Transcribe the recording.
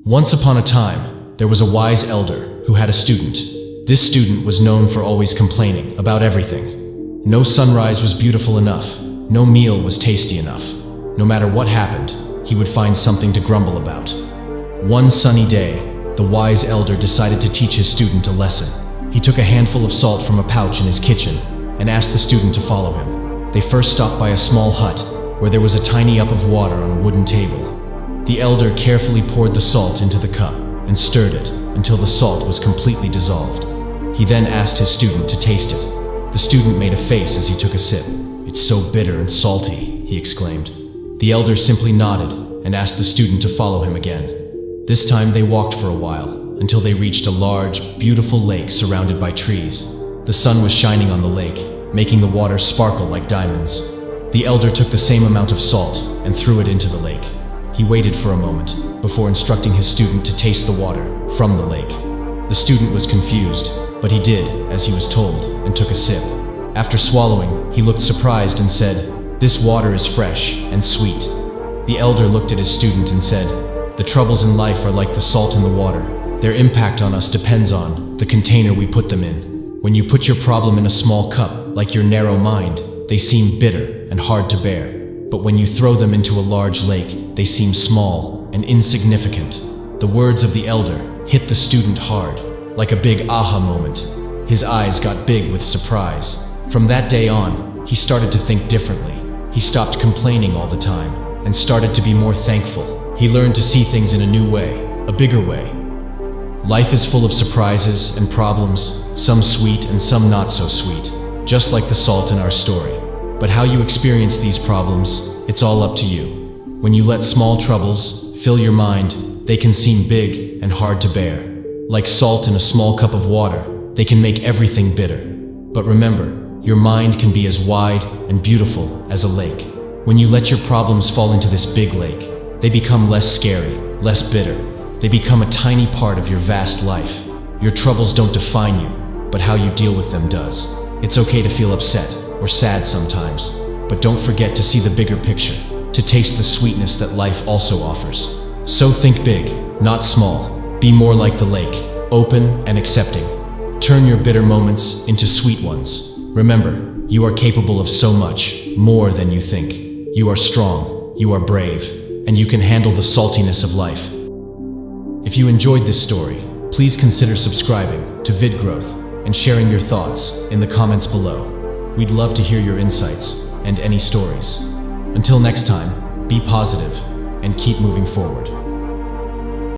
Once upon a time, there was a wise elder who had a student. This student was known for always complaining about everything. No sunrise was beautiful enough. No meal was tasty enough. No matter what happened, he would find something to grumble about. One sunny day, the wise elder decided to teach his student a lesson. He took a handful of salt from a pouch in his kitchen and asked the student to follow him. They first stopped by a small hut where there was a tiny cup of water on a wooden table. The elder carefully poured the salt into the cup and stirred it until the salt was completely dissolved. He then asked his student to taste it. The student made a face as he took a sip. "It's so bitter and salty," he exclaimed. The elder simply nodded and asked the student to follow him again. This time they walked for a while until they reached a large, beautiful lake surrounded by trees. The sun was shining on the lake, making the water sparkle like diamonds. The elder took the same amount of salt and threw it into the lake. He waited for a moment before instructing his student to taste the water from the lake. The student was confused, but he did as he was told and took a sip. After swallowing, he looked surprised and said, "This water is fresh and sweet." The elder looked at his student and said, "The troubles in life are like the salt in the water. Their impact on us depends on the container we put them in. When you put your problem in a small cup, like your narrow mind, they seem bitter and hard to bear. But when you throw them into a large lake, they seem small and insignificant." The words of the elder hit the student hard, like a big aha moment. His eyes got big with surprise. From that day on, he started to think differently. He stopped complaining all the time and started to be more thankful. He learned to see things in a new way, a bigger way. Life is full of surprises and problems, some sweet and some not so sweet, just like the salt in our story. But how you experience these problems, it's all up to you. When you let small troubles fill your mind, they can seem big and hard to bear. Like salt in a small cup of water, they can make everything bitter. But remember, your mind can be as wide and beautiful as a lake. When you let your problems fall into this big lake, they become less scary, less bitter. They become a tiny part of your vast life. Your troubles don't define you, but how you deal with them does. It's okay to feel upset or sad sometimes, but don't forget to see the bigger picture, to taste the sweetness that life also offers. So think big, not small. Be more like the lake, open and accepting. Turn your bitter moments into sweet ones. Remember, you are capable of so much more than you think. You are strong, you are brave, and you can handle the saltiness of life. If you enjoyed this story, please consider subscribing to VidGrowth and sharing your thoughts in the comments below. We'd love to hear your insights and any stories. Until next time, be positive and keep moving forward.